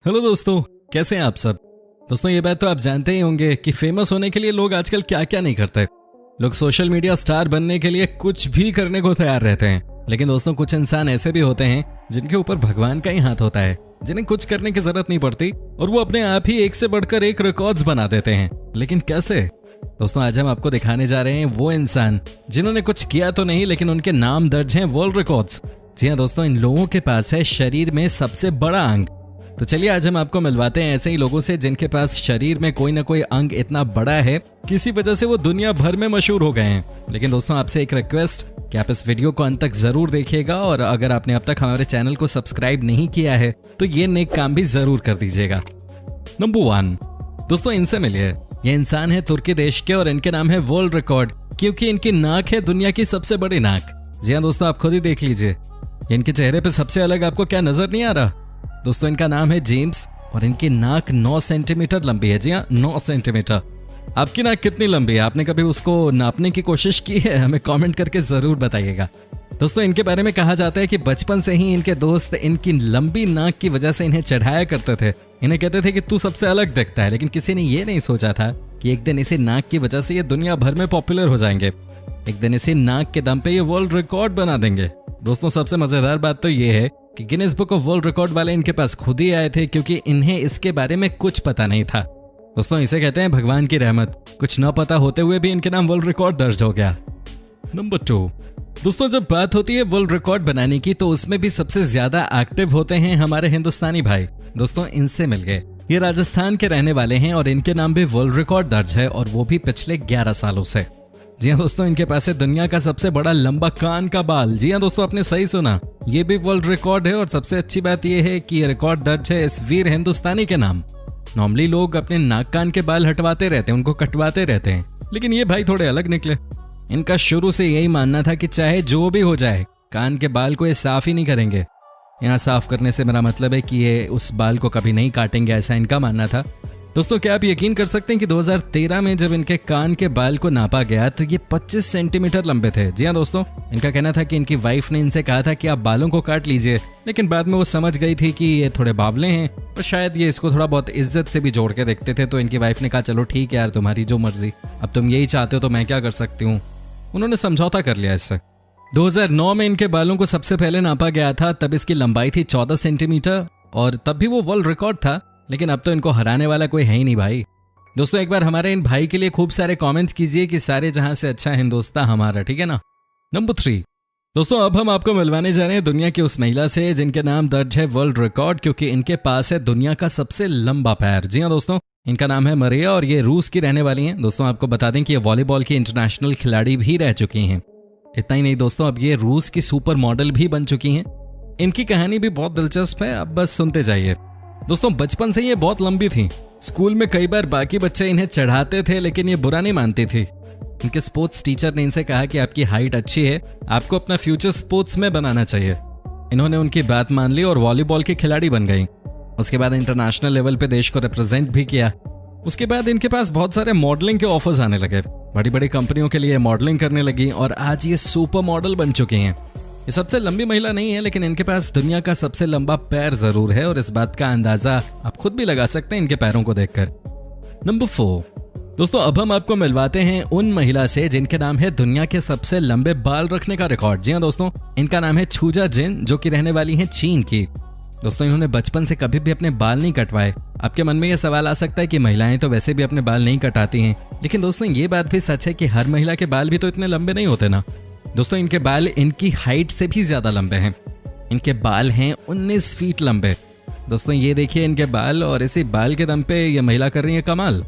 Hello दोस्तों, कैसे हैं आप सब। दोस्तों ये बात तो आप जानते ही होंगे कि फेमस होने के लिए लोग आजकल क्या क्या नहीं करते। लोग सोशल मीडिया स्टार बनने के लिए कुछ भी करने को तैयार रहते हैं। लेकिन दोस्तों कुछ इंसान ऐसे भी होते हैं जिनके ऊपर भगवान का ही हाथ होता है, जिन्हें कुछ करने की जरूरत नहीं पड़ती और वो अपने आप ही एक से बढ़कर एक रिकॉर्ड्स बना देते हैं। लेकिन कैसे? दोस्तों आज हम आपको दिखाने जा रहे हैं वो इंसान जिन्होंने कुछ किया तो नहीं, लेकिन उनके नाम दर्ज हैं वर्ल्ड रिकॉर्ड्स। जी हाँ दोस्तों, इन लोगों के पास है शरीर में सबसे बड़ा अंग। तो चलिए आज हम आपको मिलवाते हैं ऐसे ही लोगों से जिनके पास शरीर में कोई ना कोई अंग इतना बड़ा है, किसी वजह से वो दुनिया भर में मशहूर हो गए हैं। लेकिन दोस्तों आपसे एक रिक्वेस्ट कि आप इस वीडियो को अंत तक जरूर देखिएगा और अगर आपने अब तक हमारे चैनल को सब्सक्राइब नहीं किया है तो ये नेक काम भी जरूर कर दीजिएगा। नंबर 1 दोस्तों, इनसे मिलिए। ये इंसान है तुर्की देश के और इनके नाम है वर्ल्ड रिकॉर्ड, क्योंकि इनकी नाक है दुनिया की सबसे बड़ी नाक। जी हाँ दोस्तों, आप खुद ही देख लीजिए इनके चेहरे पे सबसे अलग आपको क्या नजर नहीं आ रहा। दोस्तों इनका नाम है जेम्स और इनकी नाक 9 सेंटीमीटर लंबी है। जी हाँ, 9 सेंटीमीटर। आपकी नाक कितनी लंबी है? आपने कभी उसको नापने की कोशिश की है? हमें कमेंट करके जरूर बताइएगा। दोस्तों इनके बारे में कहा जाता है कि बचपन से ही इनके दोस्त इनकी लंबी नाक की वजह से इन्हें चढ़ाया करते थे। इन्हें कहते थे कि तू सबसे अलग दिखता है, लेकिन किसी ने ये नहीं सोचा था कि एक दिन इसी नाक की वजह से ये दुनिया भर में पॉपुलर हो जाएंगे। एक दिन इसी नाक के दम पे ये वर्ल्ड रिकॉर्ड बना देंगे। दोस्तों सबसे मजेदार बात तो ये है कि Guinness book of world record वाले इनके पास खुद ही आए थे, क्योंकि इन्हें इसके बारे में कुछ पता नहीं था। दोस्तों इसे कहते हैं भगवान की रहमत। कुछ न पता होते हुए भी इनके नाम वर्ल्ड रिकॉर्ड दर्ज हो गया। नंबर 2 दोस्तों, जब बात होती है वर्ल्ड रिकॉर्ड बनाने की तो उसमें भी सबसे ज्यादा एक्टिव होते हैं हमारे हिंदुस्तानी भाई। दोस्तों इनसे मिल गए। ये राजस्थान के रहने वाले हैं और इनके नाम भी वर्ल्ड रिकॉर्ड दर्ज है, और वो भी पिछले 11 सालों से। जी हाँ दोस्तों, इनके पास है दुनिया का सबसे बड़ा लंबा कान का बाल। जी हाँ दोस्तों, आपने सही सुना, ये भी वर्ल्ड रिकॉर्ड है। और सबसे अच्छी बात यह है कि ये रिकॉर्ड दर्ज है इस वीर हिंदुस्तानी के नाम। नॉर्मली लोग अपने नाक कान के बाल हटवाते रहते हैं, उनको कटवाते रहते हैं, लेकिन ये भाई थोड़े अलग निकले। इनका शुरू से यही मानना था कि चाहे जो भी हो जाए कान के बाल को ये साफ ही नहीं करेंगे। यहाँ साफ करने से मेरा मतलब है कि ये उस बाल को कभी नहीं काटेंगे, ऐसा इनका मानना था। दोस्तों क्या आप यकीन कर सकते हैं कि 2013 में जब इनके कान के बाल को नापा गया तो ये 25 सेंटीमीटर लंबे थे। जी हाँ दोस्तों, इनका कहना था कि इनकी वाइफ ने इनसे कहा था कि आप बालों को काट लीजिए, लेकिन बाद में वो समझ गई थी कि ये थोड़े बावले हैं और शायद ये इसको थोड़ा बहुत इज्जत से भी जोड़ के देखते थे। तो इनकी वाइफ ने कहा चलो ठीक है यार, तुम्हारी जो मर्जी, अब तुम यही चाहते हो तो मैं क्या कर सकती हूँ। उन्होंने समझौता कर लिया इससे। 2009 में इनके बालों को सबसे पहले नापा गया था, तब इसकी लंबाई थी 14 सेंटीमीटर और तब भी वो वर्ल्ड रिकॉर्ड था। लेकिन अब तो इनको हराने वाला कोई है ही नहीं भाई। दोस्तों एक बार हमारे इन भाई के लिए खूब सारे कमेंट्स कीजिए कि सारे जहां से अच्छा हिंदुस्तान हमारा, ठीक है ना। नंबर 3 दोस्तों, अब हम आपको मिलवाने जा रहे हैं दुनिया की उस महिला से जिनके नाम दर्ज है वर्ल्ड रिकॉर्ड, क्योंकि इनके पास है दुनिया का सबसे लंबा पैर। जी हाँ दोस्तों, इनका नाम है मरिया और ये रूस की रहने वाली हैं। दोस्तों आपको बता दें कि ये वॉलीबॉल की इंटरनेशनल खिलाड़ी भी रह चुकी हैं। इतना ही नहीं दोस्तों, अब ये रूस की सुपर मॉडल भी बन चुकी हैं। इनकी कहानी भी बहुत दिलचस्प है, अब बस सुनते जाइए। दोस्तों बचपन से ये बहुत लंबी थी। स्कूल में कई बार बाकी बच्चे इन्हें चढ़ाते थे, लेकिन ये बुरा नहीं मानती थी। इनके स्पोर्ट्स टीचर ने इनसे कहा कि आपकी हाइट अच्छी है, आपको अपना फ्यूचर स्पोर्ट्स में बनाना चाहिए। इन्होंने उनकी बात मान ली और वॉलीबॉल की खिलाड़ी बन गई। उसके बाद इंटरनेशनल लेवल पे देश को रिप्रेजेंट भी किया। उसके बाद इनके पास बहुत सारे मॉडलिंग के ऑफर्स आने लगे। बड़ी बड़ी कंपनियों के लिए मॉडलिंग करने लगी और आज ये सुपर मॉडल बन चुकी हैं। ये सबसे लंबी महिला नहीं है, लेकिन इनके पास दुनिया का सबसे लंबा पैर जरूर है और इस बात का अंदाजा आप खुद भी लगा सकते हैं इनके पैरों को देखकर। नंबर 4 दोस्तों, अब हम आपको मिलवाते हैं उन महिला से जिनके नाम है दुनिया के सबसे लंबे बाल रखने का रिकॉर्ड। जी हाँ दोस्तों, इनका नाम है छूजा जिन, जो कि रहने वाली है चीन की। दोस्तों इन्होंने बचपन से कभी भी अपने बाल नहीं कटवाए। आपके मन में यह सवाल आ सकता है कि महिलाएं तो वैसे भी अपने बाल नहीं कटाती हैं, लेकिन दोस्तों ये बात भी सच है कि हर महिला के बाल भी तो इतने लंबे नहीं होते ना। दोस्तों इनके बाल इनकी हाइट से भी ज्यादा लंबे हैं। इनके बाल हैं 19 फीट लंबे। दोस्तों ये देखिए इनके बाल, और इसी बाल के दम पे ये महिला कर रही है कमाल।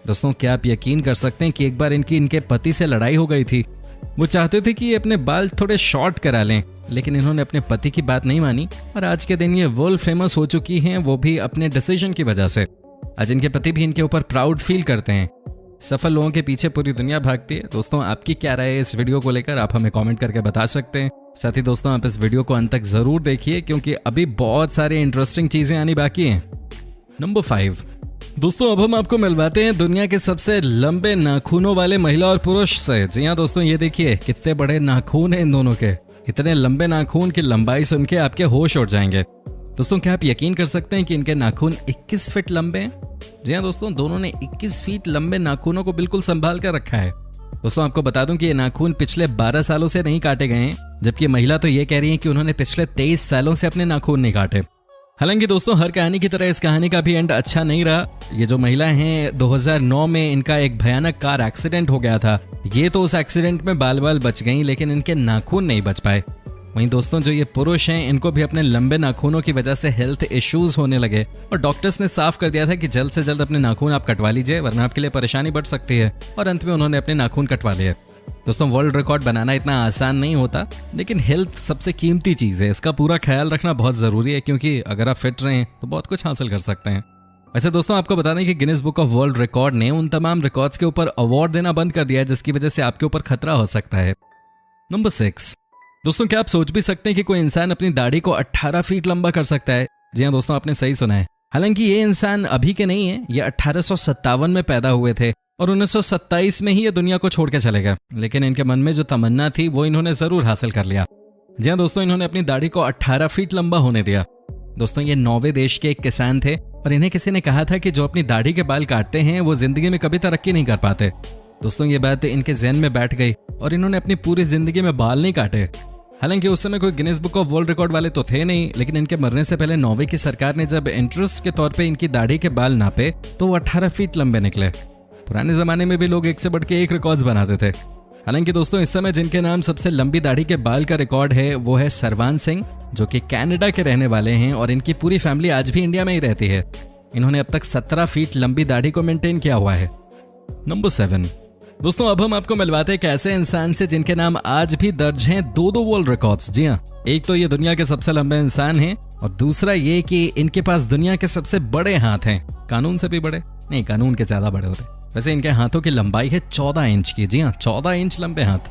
दोस्तों क्या आप यकीन कर सकते हैं कि एक बार इनके पति से लड़ाई हो गई थी। वो चाहते थे कि ये अपने बाल थोड़े शॉर्ट करा लें, लेकिन इन्होंने अपने पति की बात नहीं मानी और आज के दिन ये वर्ल्ड फेमस हो चुकी हैं, वो भी अपने डिसीजन की वजह से। आज इनके पति भी इनके ऊपर प्राउड फील करते हैं। सफल लोगों के पीछे पूरी दुनिया भागती है। दोस्तों आपकी क्या राय है इस वीडियो को लेकर, आप हमें कमेंट करके बता सकते हैं। साथ ही दोस्तों आप इस वीडियो को अंत तक जरूर देखिए, क्योंकि अभी बहुत सारी इंटरेस्टिंग चीजें आनी बाकी हैं। नंबर 5 दोस्तों, अब हम आपको मिलवाते हैं दुनिया के सबसे लंबे नाखूनों वाले महिला और पुरुष से। जी हाँ दोस्तों, ये देखिए कितने बड़े नाखून हैं इन दोनों के। इतने लंबे नाखून की लंबाई सुन के आपके होश उड़ जाएंगे। दोस्तों क्या आप यकीन कर सकते हैं कि इनके नाखून 21 फीट लंबे हैं? जी हाँ दोस्तों, दोनों ने 21 फीट लंबे नाखूनों को बिल्कुल संभाल कर रखा है। दोस्तों आपको बता दूं कि ये नाखून पिछले 12 सालों से नहीं काटे गए हैं, जबकि महिला तो ये कह रही है कि उन्होंने पिछले 23 सालों से अपने नाखून नहीं काटे। हालांकि दोस्तों हर कहानी की तरह इस कहानी का भी एंड अच्छा नहीं रहा। ये जो महिला हैं 2009 में इनका एक भयानक कार एक्सीडेंट हो गया था। ये तो उस एक्सीडेंट में बाल बाल बच गई, लेकिन इनके नाखून नहीं बच पाए। वहीं दोस्तों जो ये पुरुष हैं इनको भी अपने लंबे नाखूनों की वजह से हेल्थ इश्यूज होने लगे और डॉक्टर्स ने साफ कर दिया था कि जल्द से जल्द अपने नाखून आप कटवा लीजिए, वरना आपके लिए परेशानी बढ़ सकती है। और अंत में उन्होंने अपने नाखून कटवा लिए। दोस्तों वर्ल्ड रिकॉर्ड बनाना इतना आसान नहीं होता, लेकिन हेल्थ सबसे कीमती चीज़ है, इसका पूरा ख्याल रखना बहुत ज़रूरी है, क्योंकि अगर आप फिट रहें तो बहुत कुछ हासिल कर सकते हैं। वैसे दोस्तों आपको बता दें कि Guinness book of world record ने उन तमाम रिकॉर्ड्स के ऊपर अवार्ड देना बंद कर दिया है, जिसकी वजह से आपके ऊपर खतरा हो सकता है। नंबर 6। दोस्तों क्या आप सोच भी सकते हैं कि कोई इंसान अपनी दाढ़ी को 18 फीट लंबा कर सकता है? जी हाँ दोस्तों, आपने सही सुना है। हालांकि ये इंसान अभी के नहीं है, ये 1857 में पैदा हुए थे और 1927 में ही ये दुनिया को छोड़ के चले गए, लेकिन इनके मन में जो तमन्ना थी वो इन्होंने जरूर हासिल कर लिया। जी हाँ दोस्तों, इन्होंने अपनी दाढ़ी को 18 फीट लंबा होने दिया। दोस्तों ये नॉर्वे देश के एक किसान थे और इन्हें किसी ने कहा था कि जो अपनी दाढ़ी के बाल काटते हैं वो जिंदगी में कभी तरक्की नहीं कर पाते। दोस्तों ये बात इनके ज़हन में बैठ गई और इन्होंने अपनी पूरी जिंदगी में बाल नहीं काटे। हालांकि उस समय कोई Guinness book of world record वाले तो थे नहीं, लेकिन इनके मरने से पहले नॉर्वे की सरकार ने जब इंटरेस्ट के तौर पे इनकी दाढ़ी के बाल नापे तो वो 18 फीट लंबे निकले। पुराने जमाने में भी लोग एक से बढ़ के एक रिकॉर्ड्स बनाते थे। हालांकि दोस्तों इस समय जिनके नाम सबसे लंबी दाढ़ी के बाल का रिकॉर्ड है वो है सरवान सिंह, जो कि कनाडा के रहने वाले हैं और इनकी पूरी फैमिली आज भी इंडिया में ही रहती है। इन्होंने अब तक 17 फीट लंबी दाढ़ी को मेंटेन किया हुआ है। नंबर 7। दोस्तों अब हम आपको मिलवाते हैं एक ऐसे इंसान से जिनके नाम आज भी दर्ज हैं 2 वर्ल्ड रिकॉर्ड्स। जी हाँ, एक तो ये दुनिया के सबसे लंबे इंसान हैं और दूसरा ये कि इनके पास दुनिया के सबसे बड़े हाथ हैं। कानून से भी बड़े नहीं, कानून के ज्यादा बड़े होते। वैसे इनके हाथों की लंबाई है 14 इंच की। जी हाँ, 14 इंच लंबे हाथ।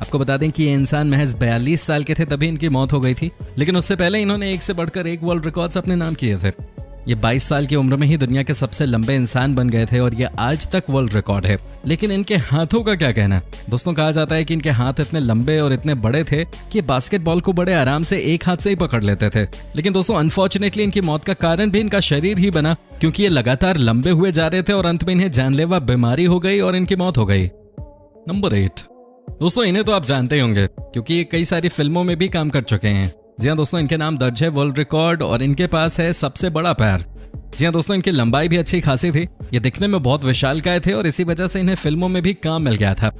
आपको बता दें कि ये इंसान महज 42 साल के थे तभी इनकी मौत हो गई थी, लेकिन उससे पहले इन्होंने एक से बढ़कर एक वर्ल्ड रिकॉर्ड्स अपने नाम किए थे। ये 22 साल की उम्र में ही दुनिया के सबसे लंबे इंसान बन गए थे और ये आज तक वर्ल्ड रिकॉर्ड है। लेकिन इनके हाथों का क्या कहना? दोस्तों कहा जाता है कि इनके हाथ इतने लंबे और इतने बड़े थे कि बास्केटबॉल को बड़े आराम से एक हाथ से ही पकड़ लेते थे। लेकिन दोस्तों अनफॉर्चुनेटली इनकी मौत का कारण भी इनका शरीर ही बना, क्योंकि ये लगातार लंबे हुए जा रहे थे और अंत में इन्हें जानलेवा बीमारी हो गई और इनकी मौत हो गई। नंबर 8। दोस्तों इन्हें तो आप जानते ही होंगे क्योंकि ये कई सारी फिल्मों में भी काम कर चुके हैं। जी हाँ दोस्तों, इनके नाम दर्ज है वर्ल्ड रिकॉर्ड और इनके पास है सबसे बड़ा पैर। जी हाँ दोस्तों, इनकी लंबाई भी अच्छी खासी थी। ये दिखने में बहुत विशालकाय थे और इसी वजह से इन्हें फिल्मों में भी काम मिल गया था।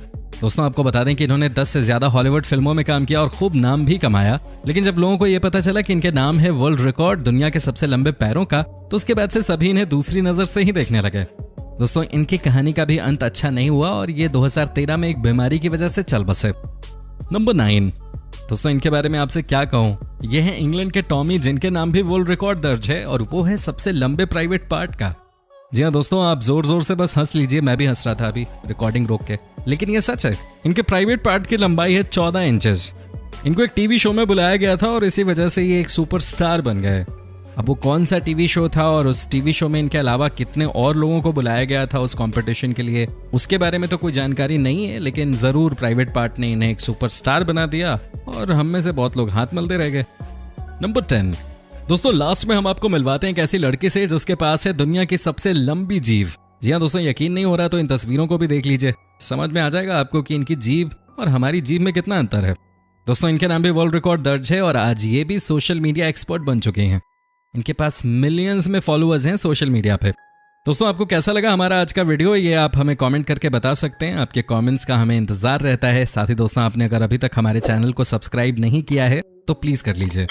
दोस्तों आपको बता दें कि इन्होंने 10 से ज्यादा हॉलीवुड फिल्मों में काम किया और खूब नाम भी कमाया। लेकिन जब लोगों को यह पता चला कि इनके नाम है वर्ल्ड रिकॉर्ड दुनिया के सबसे लंबे पैरों का, तो उसके बाद से सभी इन्हें दूसरी नजर से ही देखने लगे। दोस्तों इनकी कहानी का भी अंत अच्छा नहीं हुआ और ये 2013 में एक बीमारी की वजह से चल बसे। नंबर 9। दोस्तों इनके बारे में आपसे क्या कहूं, ये है इंग्लैंड के टॉमी, जिनके नाम भी वर्ल्ड रिकॉर्ड दर्ज है और वो है सबसे लंबे प्राइवेट पार्ट का। जी हाँ दोस्तों, आप जोर जोर से बस हंस लीजिए, मैं भी हंस रहा था अभी रिकॉर्डिंग रोक के, लेकिन ये सच है। इनके प्राइवेट पार्ट की लंबाई है 14 इंचेस। इनको एक टीवी शो में बुलाया गया था और इसी वजह से ये एक सुपरस्टार बन गए। अब वो कौन सा टीवी शो था और उस टीवी शो में इनके अलावा कितने और लोगों को बुलाया गया था उस कंपटीशन के लिए, उसके बारे में तो कोई जानकारी नहीं है, लेकिन जरूर प्राइवेट पार्ट ने इन्हें एक सुपरस्टार बना दिया और हम में से बहुत लोग हाथ मलते रह गए। नंबर 10। दोस्तों लास्ट में हम आपको मिलवाते हैं एक ऐसी लड़की से जिसके पास है दुनिया की सबसे लंबी जीभ। जी हाँ दोस्तों, यकीन नहीं हो रहा तो इन तस्वीरों को भी देख लीजिए, समझ में आ जाएगा आपको कि इनकी जीभ और हमारी जीभ में कितना अंतर है। दोस्तों इनके नाम भी वर्ल्ड रिकॉर्ड दर्ज है और आज ये भी सोशल मीडिया एक्सपर्ट बन चुके हैं। इनके पास मिलियंस में फॉलोअर्स हैं सोशल मीडिया पे। दोस्तों आपको कैसा लगा हमारा आज का वीडियो, ये आप हमें कमेंट करके बता सकते हैं। आपके कमेंट्स का हमें इंतजार रहता है। साथ ही दोस्तों आपने अगर अभी तक हमारे चैनल को सब्सक्राइब नहीं किया है तो प्लीज कर लीजिए।